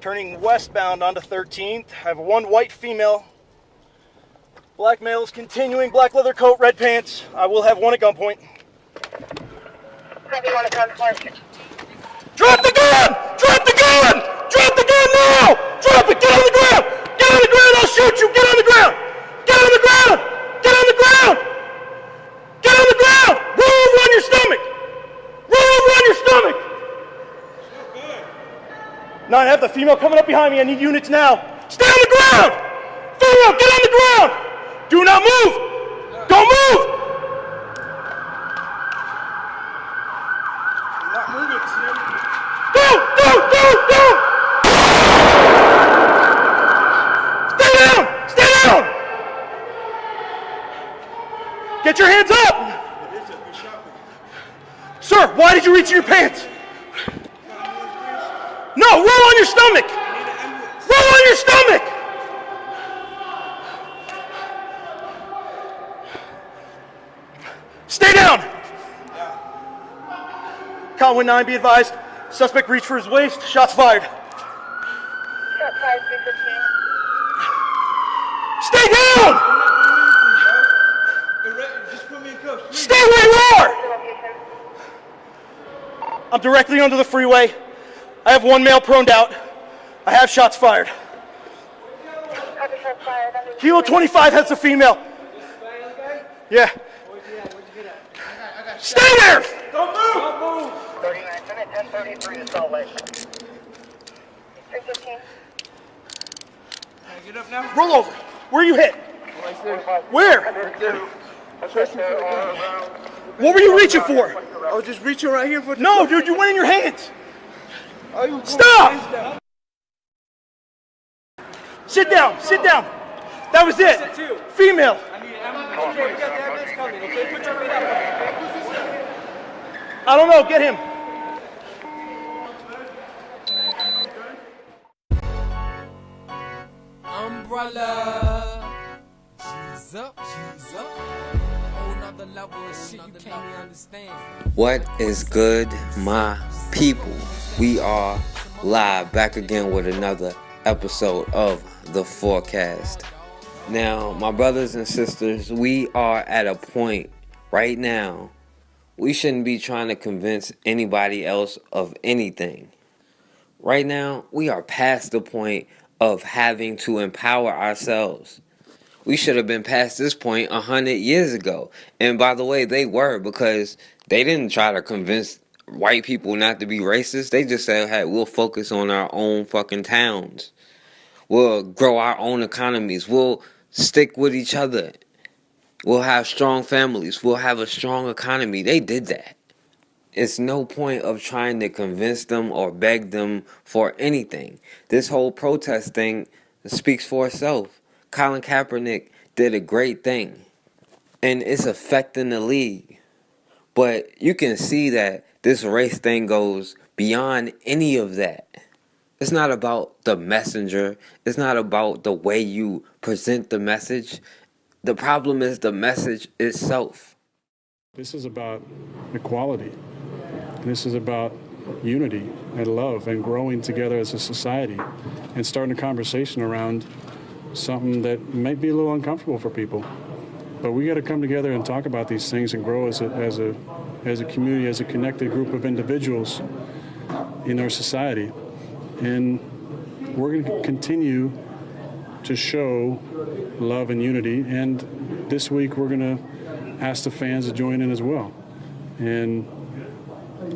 turning westbound onto 13th. I have one white female. Black male is continuing, black leather coat, red pants. I will have one at gunpoint. Drop the gun! Drop the gun! Drop the gun now! Drop it! Get on the ground! Get on the ground! I'll shoot you! Get on the ground! Get on the ground! Get on the ground! Get on the ground! Roll over on your stomach! Roll over on your stomach! 9, I have the female coming up behind me. I need units now. Stay on the ground! Female, get on the ground! Do not move! Don't move! Not moving, Tim. Don't! Stay down! Stay down! Get your hands up! Sir, why did you reach in your pants? No, roll on your stomach! Roll on your stomach! Stay down! Conway 9, be advised. Suspect reached for his waist. Shots fired. Shot fired, 315. Stay down! Just put me in cuffs. Stay where you are! I'm directly under the freeway. I have one male proned out. I have shots fired. Kilo 25 has a female. Yeah. Stay there! Don't move! 39, 1033 to Salt Lake. 315. Get up now. Roll over. Where you hit? Where? What were you reaching for? I was just reaching right here for the... No, dude, you went in your hands. Oh, Stop! Sit down, sit down. That was it. Female. I don't know, get him. Umbrella. She's up. Whole nother level of shit you can't even understand. What is good, my people? We are live back again with another episode of The Forecast. Now, my brothers and sisters, we are at a point right now. We shouldn't be trying to convince anybody else of anything. Right now, we are past the point of having to empower ourselves. We should have been past this point 100 years ago. And by the way, they were, because they didn't try to convince white people not to be racist. They just said, hey, we'll focus on our own fucking towns. We'll grow our own economies. We'll stick with each other. We'll have strong families. We'll have a strong economy. They did that. It's no point of trying to convince them or beg them for anything. This whole protest thing speaks for itself. Colin Kaepernick did a great thing, and it's affecting the league. But you can see that this race thing goes beyond any of that. It's not about the messenger. It's not about the way you present the message. The problem is the message itself. This is about equality. This is about unity and love and growing together as a society and starting a conversation around something that might be a little uncomfortable for people. But we got to come together and talk about these things and grow as a community, as a connected group of individuals in our society. And we're going to continue to show love and unity. And this week we're going to ask the fans to join in as well and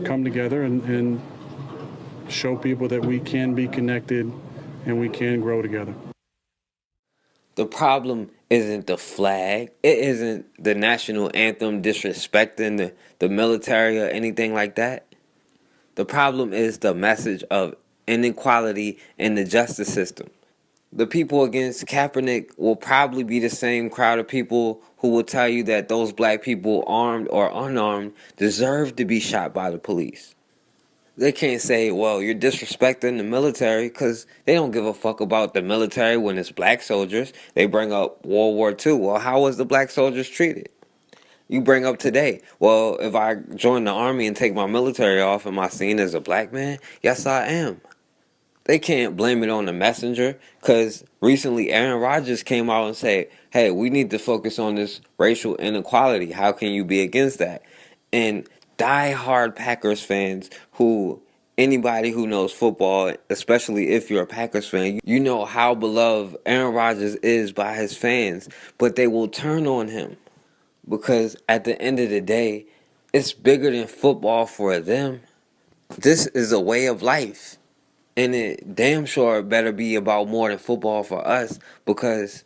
come together and show people that we can be connected and we can grow together. The problem isn't the flag. It isn't the national anthem disrespecting the military or anything like that. The problem is the message of inequality in the justice system. The people against Kaepernick will probably be the same crowd of people who will tell you that those black people, armed or unarmed, deserve to be shot by the police. They can't say, well, you're disrespecting the military, because they don't give a fuck about the military when it's black soldiers. They bring up World War II. Well, how was the black soldiers treated? You bring up today, well, if I join the army and take my military off, am I seen as a black man? Yes, I am. They can't blame it on the messenger, because recently Aaron Rodgers came out and said, hey, we need to focus on this racial inequality. How can you be against that? And diehard Packers fans, who anybody who knows football, especially if you're a Packers fan, you know how beloved Aaron Rodgers is by his fans, but they will turn on him because at the end of the day, it's bigger than football for them. This is a way of life. And it damn sure better be about more than football for us, because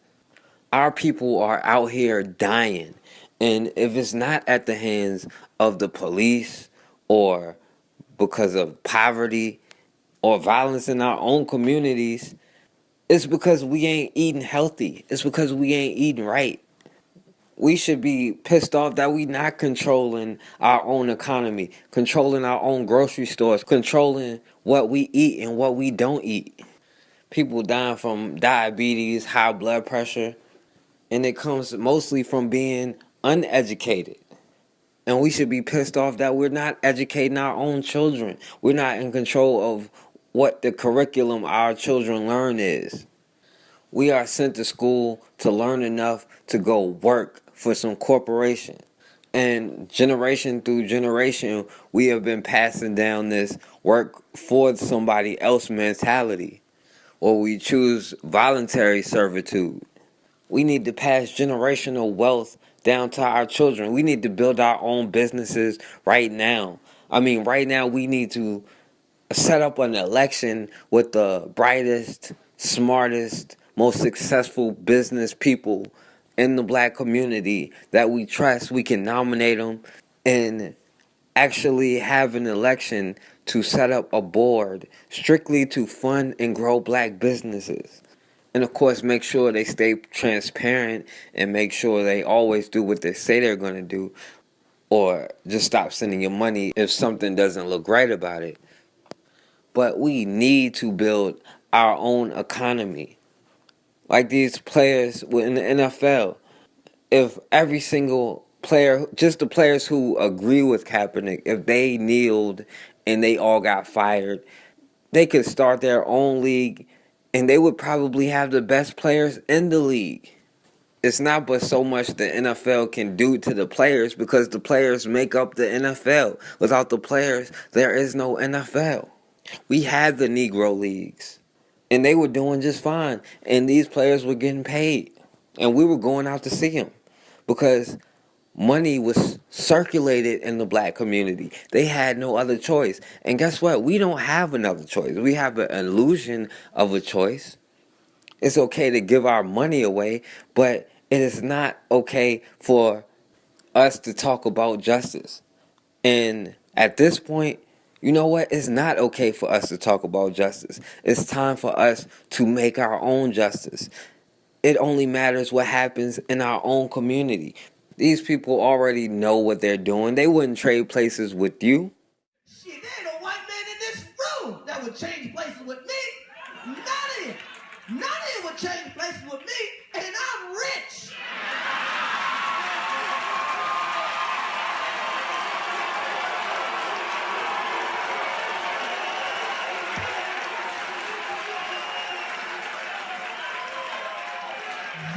our people are out here dying. And if it's not at the hands of the police or because of poverty or violence in our own communities, it's because we ain't eating healthy. It's because we ain't eating right. We should be pissed off that we not controlling our own economy, controlling our own grocery stores, controlling what we eat and what we don't eat. People dying from diabetes, high blood pressure, and it comes mostly from being uneducated. And we should be pissed off that we're not educating our own children. We're not in control of what the curriculum our children learn is. We are sent to school to learn enough to go work for some corporation. And generation through generation, we have been passing down this work for somebody else mentality, or we choose voluntary servitude. We need to pass generational wealth down to our children. We need to build our own businesses right now. Right now we need to set up an election with the brightest, smartest, most successful business people in the black community that we trust. We can nominate them and actually have an election to set up a board strictly to fund and grow black businesses. And of course, make sure they stay transparent and make sure they always do what they say they're going to do, or just stop sending your money if something doesn't look right about it. But we need to build our own economy. Like these players in the NFL, if every single player, just the players who agree with Kaepernick, if they kneeled and they all got fired, they could start their own league and they would probably have the best players in the league. It's not but so much the NFL can do to the players, because the players make up the NFL. Without the players, there is no NFL. We had the Negro Leagues, and they were doing just fine. And these players were getting paid, and we were going out to see them because money was circulated in the black community. They had no other choice. And guess what? We don't have another choice. We have an illusion of a choice. It's okay to give our money away, but it is not okay for us to talk about justice. And at this point, you know what? It's not okay for us to talk about justice. It's time for us to make our own justice. It only matters what happens in our own community. These people already know what they're doing. They wouldn't trade places with you. Shit, there ain't no white man in this room that would change places with me. None of it. None of it would change places with me, and I'm rich.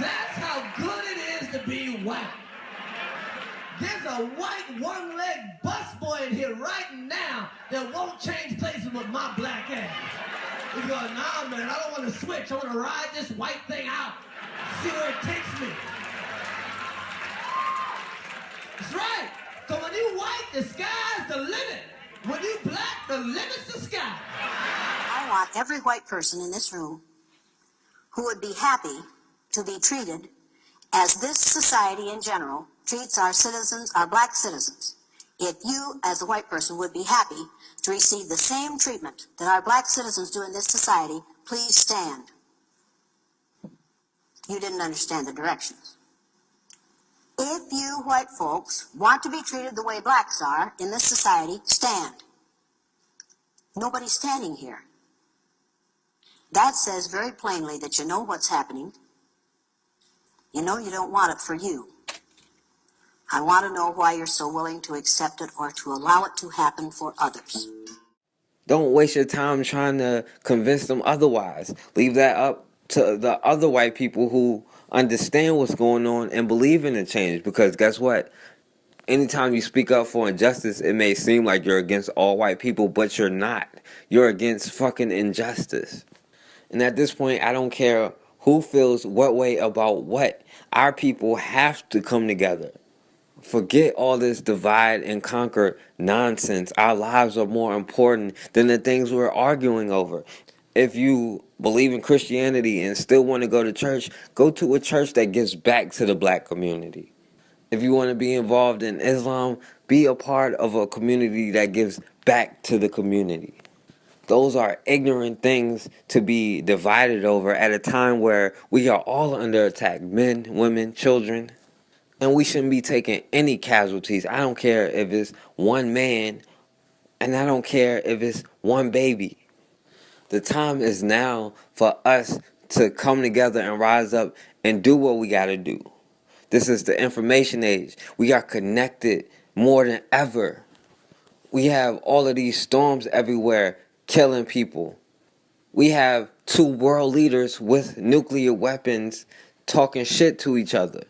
That's how good it is to be white. There's a white one-legged busboy in here right now that won't change places with my black ass. He's going, nah, man, I don't want to switch. I want to ride this white thing out, see where it takes me. That's right. So when you white, the sky's the limit. When you black, the limit's the sky. I want every white person in this room who would be happy to be treated as this society in general treats our citizens, our black citizens. If you, as a white person, would be happy to receive the same treatment that our black citizens do in this society, please stand. You didn't understand the directions. If you white folks want to be treated the way blacks are in this society, stand. Nobody's standing here. That says very plainly that you know what's happening. You know you don't want it for you. I want to know why you're so willing to accept it or to allow it to happen for others. Don't waste your time trying to convince them otherwise. Leave that up to the other white people who understand what's going on and believe in the change. Because guess what? Anytime you speak up for injustice, it may seem like you're against all white people, but you're not. You're against fucking injustice. And at this point, I don't care who feels what way about what. Our people have to come together. Forget all this divide and conquer nonsense. Our lives are more important than the things we're arguing over. If you believe in Christianity and still want to go to a church that gives back to the black community. If you want to be involved in Islam, be a part of a community that gives back to the community. Those are ignorant things to be divided over at a time where we are all under attack. Men, women, children. And we shouldn't be taking any casualties. I don't care if it's one man, and I don't care if it's one baby. The time is now for us to come together and rise up and do what we got to do. This is the information age. We are connected more than ever. We have all of these storms everywhere killing people. We have 2 world leaders with nuclear weapons talking shit to each other.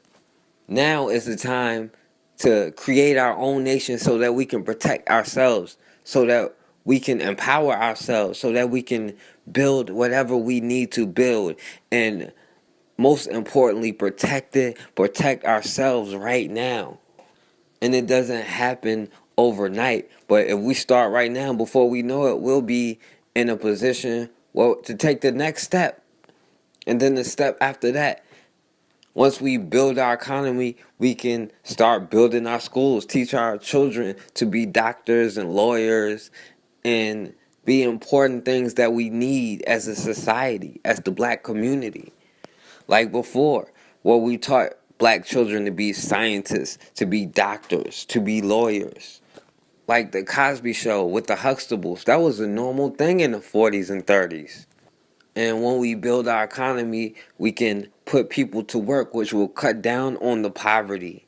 Now is the time to create our own nation so that we can protect ourselves, so that we can empower ourselves, so that we can build whatever we need to build. And most importantly, protect ourselves right now. And it doesn't happen overnight. But if we start right now, before we know it, we'll be in a position to take the next step. And then the step after that. Once we build our economy, we can start building our schools, teach our children to be doctors and lawyers and be important things that we need as a society, as the black community. Like before, where we taught black children to be scientists, to be doctors, to be lawyers. Like the Cosby Show with the Huxtables, that was a normal thing in the 40s and 30s. And when we build our economy, we can put people to work, which will cut down on the poverty.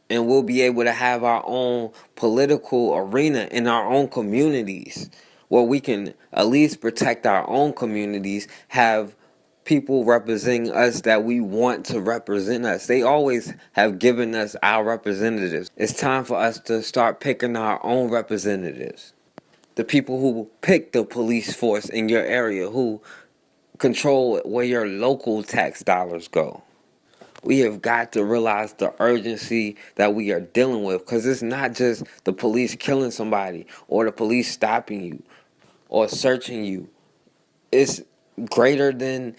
And we'll be able to have our own political arena in our own communities, where we can at least protect our own communities, have people representing us that we want to represent us. They always have given us our representatives. It's time for us to start picking our own representatives. The people who pick the police force in your area, who control where your local tax dollars go. We have got to realize the urgency that we are dealing with, because it's not just the police killing somebody or the police stopping you or searching you. It's greater than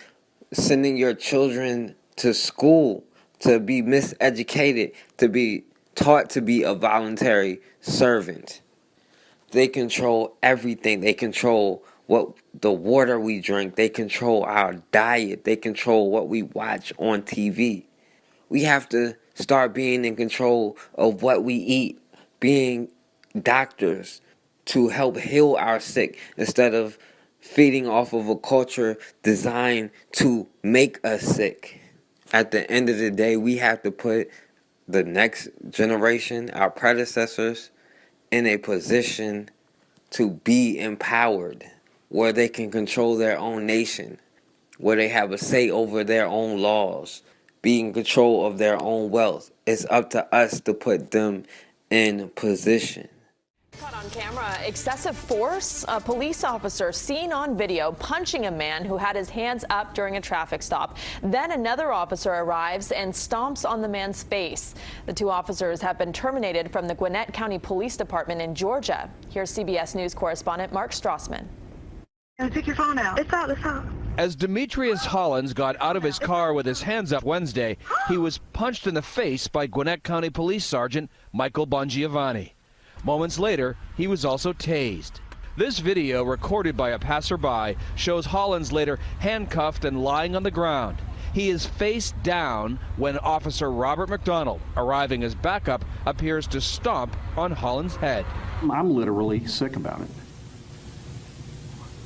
sending your children to school to be miseducated, to be taught to be a voluntary servant. They control everything. They control the water we drink. They control our diet. They control what we watch on TV. We have to start being in control of what we eat, being doctors to help heal our sick instead of feeding off of a culture designed to make us sick. At the end of the day, we have to put the next generation, our predecessors, in a position to be empowered, where they can control their own nation, where they have a say over their own laws, be in control of their own wealth. It's up to us to put them in position. Caught on camera, excessive force. A police officer seen on video punching a man who had his hands up during a traffic stop. Then another officer arrives and stomps on the man's face. The 2 officers have been terminated from the Gwinnett County Police Department in Georgia. Here's CBS News correspondent Mark Strassman. Take your phone out. It's out. It's out. As Demetrius Hollins got out of his car with his hands up Wednesday, he was punched in the face by Gwinnett County Police Sergeant Michael Bongiovanni. Moments later, he was also tased. This video, recorded by a passerby, shows Hollins later handcuffed and lying on the ground. He is face down when Officer Robert McDonald, arriving as backup, appears to stomp on Hollins' head. I'm literally sick about it.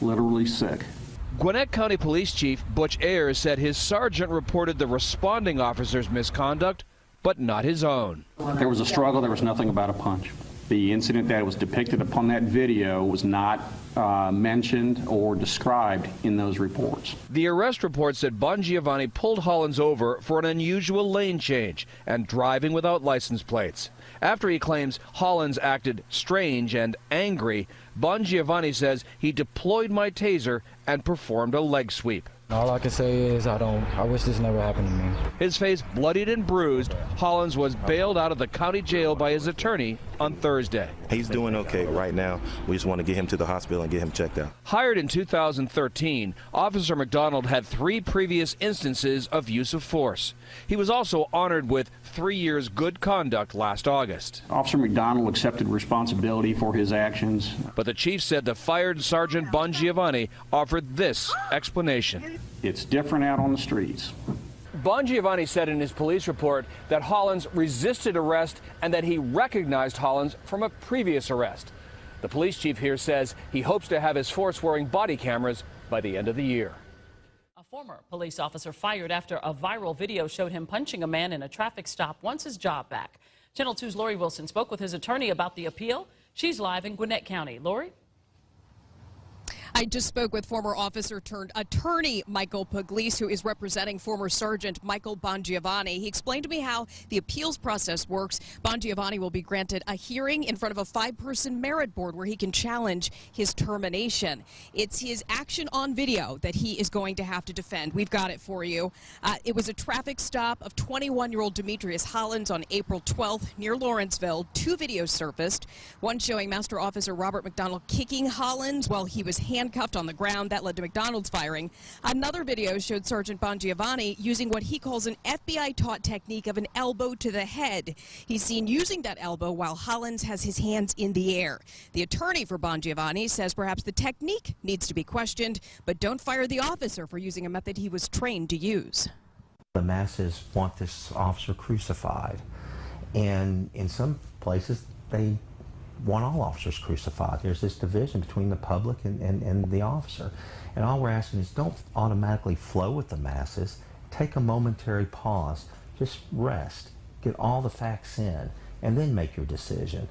Literally sick. Gwinnett County Police Chief Butch Ayers said his sergeant reported the responding officer's misconduct, but not his own. There was a struggle. There was nothing about a punch. The incident that was depicted upon that video was not mentioned or described in those reports. The arrest report said Bongiovanni pulled Hollins over for an unusual lane change and driving without license plates. After he claims Hollins acted strange and angry, Bongiovanni says he deployed my taser and performed a leg sweep. All I can say is I wish this never happened to me. His face bloodied and bruised, Hollins was bailed out of the county jail by his attorney on Thursday. He's doing okay right now. We just want to get him to the hospital and get him checked out. Hired in 2013, Officer McDonald had 3 previous instances of use of force. He was also honored with 3 years good conduct last August. Officer McDonald accepted responsibility for his actions. But the chief said the fired Sergeant Bongiovanni offered this explanation. It's different out on the streets. Bongiovanni said in his police report that Hollins resisted arrest and that he recognized Hollins from a previous arrest. The police chief here says he hopes to have his force wearing body cameras by the end of the year. A former police officer fired after a viral video showed him punching a man in a traffic stop wants his job back. Channel 2's Lori Wilson spoke with his attorney about the appeal. She's live in Gwinnett County. Lori? I just spoke with former officer turned attorney Michael Pugliese, who is representing former Sergeant Michael Bongiovanni. He explained to me how the appeals process works. Bongiovanni will be granted a hearing in front of a 5-person merit board where he can challenge his termination. It's his action on video that he is going to have to defend. We've got it for you. It was a traffic stop of 21-year-old Demetrius Hollins on April 12th near Lawrenceville. 2 videos surfaced, one showing Master Officer Robert McDonald kicking Hollins while he was handcuffed on the ground. That led to McDonald's firing. Another video showed Sergeant Bongiovanni using what he calls an FBI-taught technique of an elbow to the head. He's seen using that elbow while Hollins has his hands in the air. The attorney for Bongiovanni says perhaps the technique needs to be questioned, but don't fire the officer for using a method he was trained to use. The masses want this officer crucified, and in some places they want all officers crucified. There's this division between the public and the officer. And all we're asking is don't automatically flow with the masses. Take a momentary pause. Just rest. Get all the facts in, and then make your decision.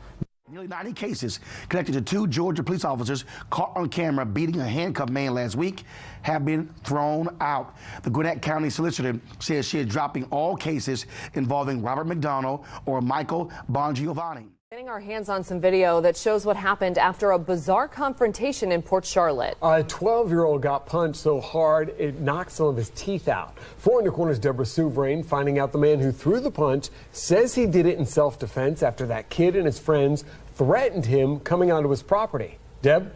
Nearly 90 cases connected to 2 Georgia police officers caught on camera beating a handcuffed man last week have been thrown out. The Gwinnett County Solicitor says she is dropping all cases involving Robert McDonald or Michael Bongiovanni. Getting our hands on some video that shows what happened after a bizarre confrontation in Port Charlotte. A 12-year-old got punched so hard it knocked some of his teeth out. 4 in the Corner's Deborah Souverain finding out the man who threw the punch says he did it in self-defense after that kid and his friends threatened him coming onto his property. Deb?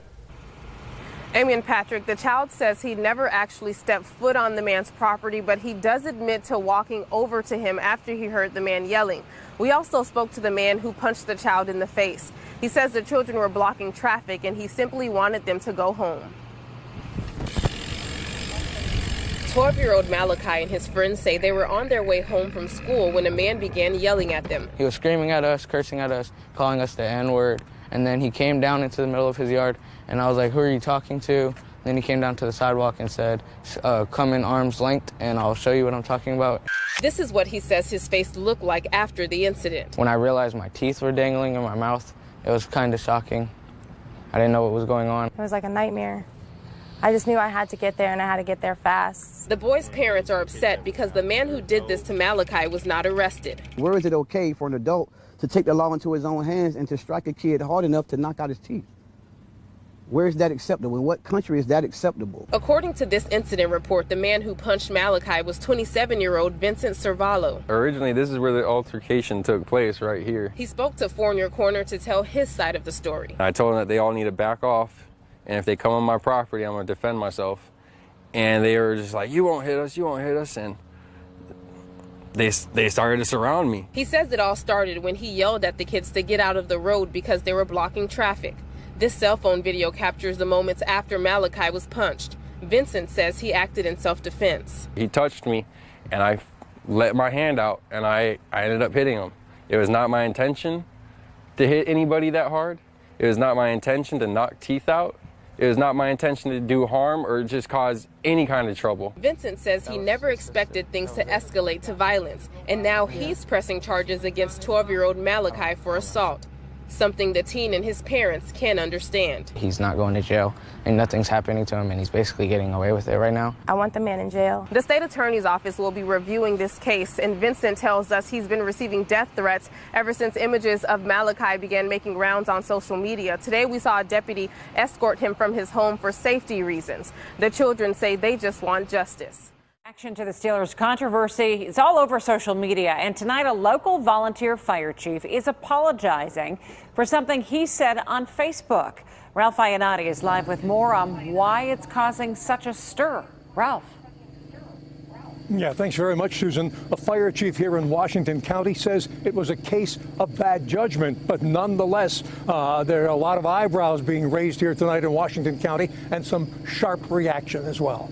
Amy and Patrick, the child says he never actually stepped foot on the man's property, but he does admit to walking over to him after he heard the man yelling. We also spoke to the man who punched the child in the face. He says the children were blocking traffic and he simply wanted them to go home. 12-year-old Malachi and his friends say they were on their way home from school when a man began yelling at them. He was screaming at us, cursing at us, calling us the N-word, and then he came down into the middle of his yard, and I was like, who are you talking to? Then he came down to the sidewalk and said, come in arm's length, and I'll show you what I'm talking about. This is what he says his face looked like after the incident. When I realized my teeth were dangling in my mouth, it was kind of shocking. I didn't know what was going on. It was like a nightmare. I just knew I had to get there, and I had to get there fast. The boy's parents are upset because the man who did this to Malachi was not arrested. Where is it okay for an adult to take the law into his own hands and to strike a kid hard enough to knock out his teeth? Where is that acceptable? In what country is that acceptable? According to this incident report, the man who punched Malachi was 27-year-old Vincent Cervallo. Originally, this is where the altercation took place, right here. He spoke to 4 in Your Corner to tell his side of the story. I told them that they all need to back off, and if they come on my property, I'm going to defend myself. And they were just like, you won't hit us, you won't hit us, and they started to surround me. He says it all started when he yelled at the kids to get out of the road because they were blocking traffic. This cell phone video captures the moments after Malachi was punched. Vincent says he acted in self-defense. He touched me, and I let my hand out, and I ended up hitting him. It was not my intention to hit anybody that hard. It was not my intention to knock teeth out. It was not my intention to do harm or just cause any kind of trouble. Vincent says he never expected things to escalate to violence, and now he's pressing charges against 12-year-old Malachi for assault. something the teen and his parents can understand. He's not going to jail, and nothing's happening to him, and he's basically getting away with it right now. I want the man in jail. The state attorney's office will be reviewing this case, and Vincent tells us he's been receiving death threats ever since images of Malachi began making rounds on social media. Today, we saw a deputy escort him from his home for safety reasons. The children say they just want justice. Reaction to the Steelers controversy is all over social media, and tonight a local volunteer fire chief is apologizing for something he said on Facebook. Ralph Iannati is live with more on why it's causing such a stir. Ralph. Yeah, thanks very much, Susan. A fire chief here in Washington County says it was a case of bad judgment, but nonetheless, there are a lot of eyebrows being raised here tonight in Washington County and some sharp reaction as well.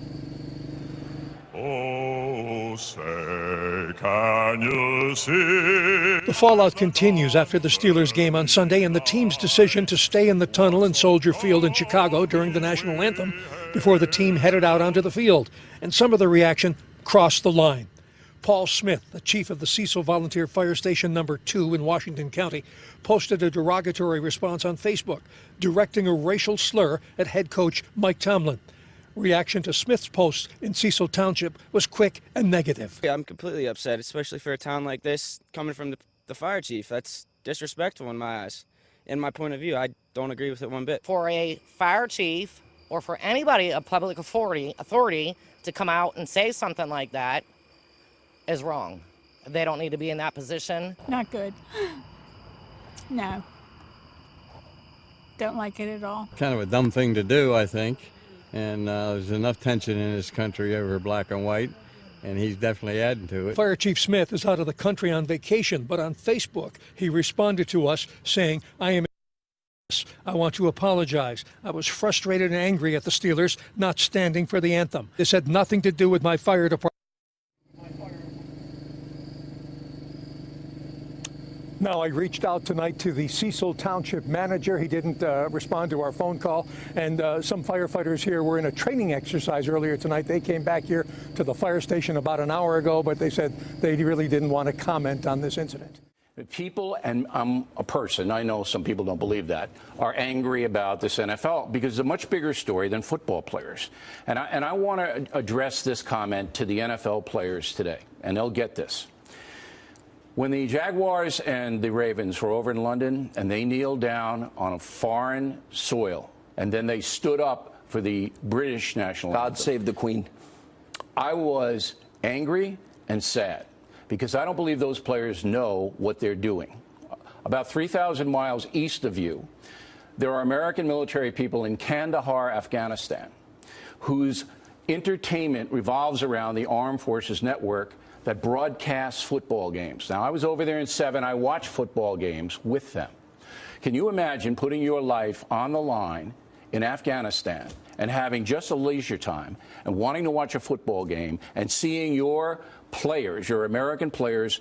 Oh, say, can you see? The fallout continues after the Steelers game on Sunday and the team's decision to stay in the tunnel in Soldier Field in Chicago during the national anthem before the team headed out onto the field. And some of the reaction crossed the line. Paul Smith, the chief of the Cecil Volunteer Fire Station number 2 in Washington County, posted a derogatory response on Facebook, directing a racial slur at head coach Mike Tomlin. Reaction to Smith's post in Cecil Township was quick and negative. Yeah, I'm completely upset, especially for a town like this coming from the fire chief. That's disrespectful in my eyes. In my point of view, I don't agree with it one bit. For a fire chief or for anybody of public authority to come out and say something like that is wrong. They don't need to be in that position. Not good. No. Don't like it at all. Kind of a dumb thing to do, I think. And there's enough tension in this country over black and white, and he's definitely adding to it. Fire Chief Smith is out of the country on vacation, but on Facebook, he responded to us saying, I want to apologize. I was frustrated and angry at the Steelers not standing for the anthem. This had nothing to do with my fire department. Now, I reached out tonight to the Cecil Township manager. He didn't respond to our phone call. And some firefighters here were in a training exercise earlier tonight. They came back here to the fire station about an hour ago, but they said they really didn't want to comment on this incident. People, and I'm a person, I know some people don't believe that, are angry about this NFL because it's a much bigger story than football players. And I want to address this comment to the NFL players today, and they'll get this. When the Jaguars and the Ravens were over in London and they kneeled down on a foreign soil and then they stood up for the British national anthem. God save the Queen. I was angry and sad because I don't believe those players know what they're doing. About 3,000 miles east of you, there are American military people in Kandahar, Afghanistan, whose entertainment revolves around the Armed Forces Network that broadcasts football games. Now, I was over there in 7. I watched football games with them. Can you imagine putting your life on the line in Afghanistan and having just a leisure time and wanting to watch a football game and seeing your players, your American players,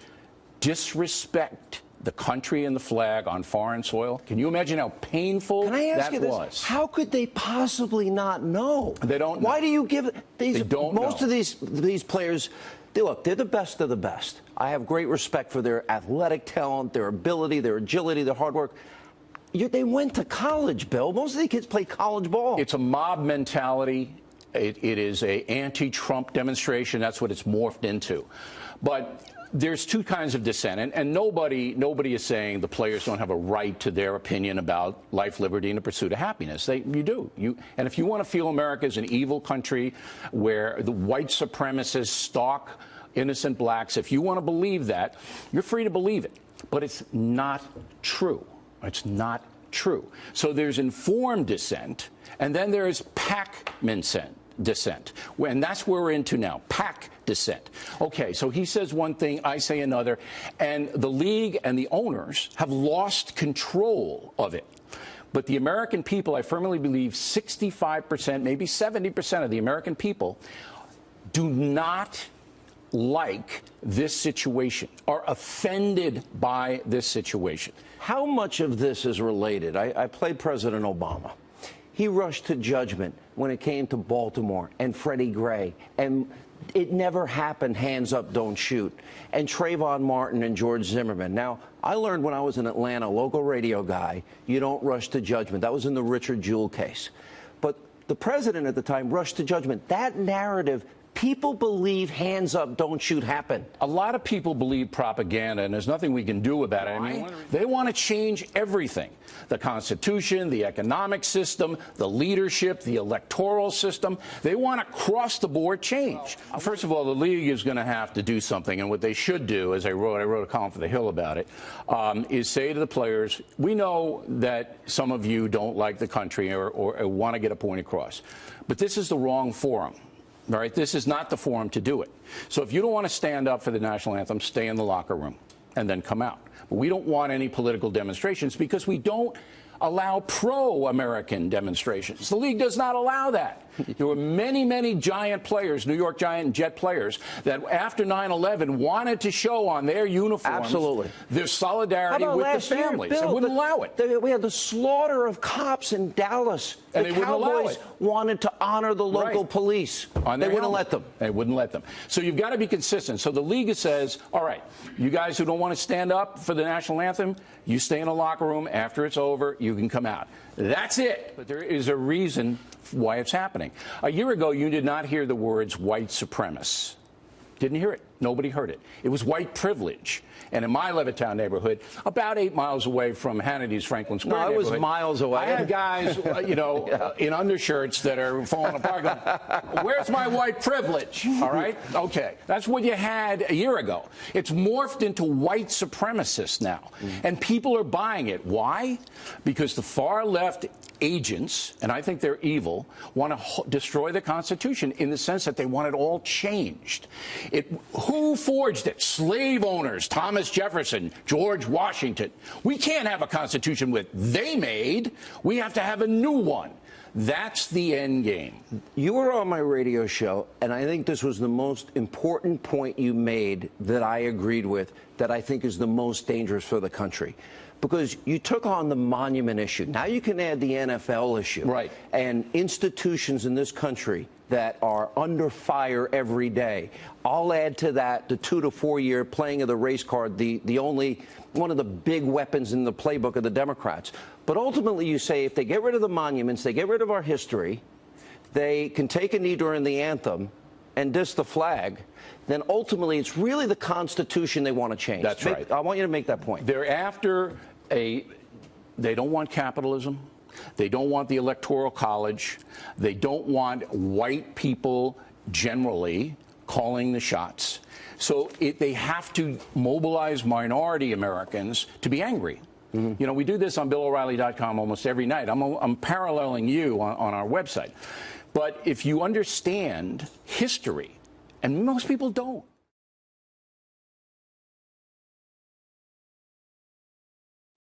disrespect the country and the flag on foreign soil? Can you imagine how painful Can I ask that you this? was? How could they possibly not know? They don't Why know. do you give these? They don't most know. of these players. Look, they're the best of the best. I have great respect for their athletic talent, their ability, their agility, their hard work. They went to college, Bill. Most of the kids play college ball. It's a mob mentality. It is a anti-Trump demonstration. That's what it's morphed into. But there's two kinds of dissent, and nobody is saying the players don't have a right to their opinion about life, liberty, and the pursuit of happiness. You do. And if you want to feel America is an evil country where the white supremacists stalk innocent blacks, if you want to believe that, you're free to believe it. But it's not true. It's not true. So there's informed dissent, and then there's pack dissent. And that's where we're into now, pack dissent. Okay, so he says one thing, I say another, and the league and the owners have lost control of it. But the American people, I firmly believe 65%, maybe 70% of the American people do not like this situation, are offended by this situation. How much of this is related? I played President Obama. he rushed to judgment when it came to Baltimore and Freddie Gray. And it never happened, hands up, don't shoot. And Trayvon Martin and George Zimmerman. Now, I learned when I was in Atlanta, local radio guy, you don't rush to judgment. That was in the Richard Jewell case. But the president at the time rushed to judgment. That narrative, people believe hands up, don't shoot happened. A lot of people believe propaganda, and there's nothing we can do about it. I mean, they want to change everything. The Constitution, the economic system, the leadership, the electoral system. They want to cross the board change. First of all, the league is going to have to do something, and what they should do, as I wrote a column for The Hill about it, is say to the players, we know that some of you don't like the country or want to get a point across, but this is the wrong forum. All right, this is not the forum to do it. So if you don't want to stand up for the national anthem, stay in the locker room and then come out. But we don't want any political demonstrations because we don't allow pro-American demonstrations. The league does not allow that. There were many, many Giant players, New York Giant and Jet players, that after 9/11 wanted to show on their uniforms Absolutely. their solidarity with the families. They wouldn't allow it. We had the slaughter of cops in Dallas. And the they wouldn't allow Cowboys it. wanted to honor the local police. They wouldn't let them. They wouldn't let them. So you've got to be consistent. So the league says, all right, you guys who don't want to stand up for the national anthem, you stay in the locker room. After it's over, you can come out. That's it. But there is a reason why it's happening. A year ago, you did not hear the words white supremacists. Didn't hear it. Nobody heard it. It was white privilege. And in my Levittown neighborhood, about 8 miles away from Hannity's Franklin Square No, it was neighborhood, miles away. I had guys, in undershirts that are falling apart going, where's my white privilege? All right? Okay. That's what you had a year ago. It's morphed into white supremacists now. And people are buying it. Why? Because the far left agents, and I think they're evil, want to destroy the Constitution in the sense that they want it all changed. Who forged it? Slave owners, Thomas Jefferson, George Washington. We can't have a Constitution with they made. We have to have a new one. That's the end game. You were on my radio show, and I think this was the most important point you made that I agreed with, that I think is the most dangerous for the country. Because you took on the monument issue. Now you can add the NFL issue. Right. And institutions in this country that are under fire every day. I'll add to that the 2 to 4 year playing of the race card, the only one of the big weapons in the playbook of the Democrats. But ultimately you say if they get rid of the monuments, they get rid of our history, they can take a knee during the anthem and diss the flag, then ultimately it's really the Constitution they want to change. That's right. I want you to make that point. They're after they don't want capitalism. They don't want the Electoral College. They don't want white people generally calling the shots. So they have to mobilize minority Americans to be angry. You know, we do this on BillO'Reilly.com almost every night. I'm paralleling you on our website. But if you understand history, and most people don't,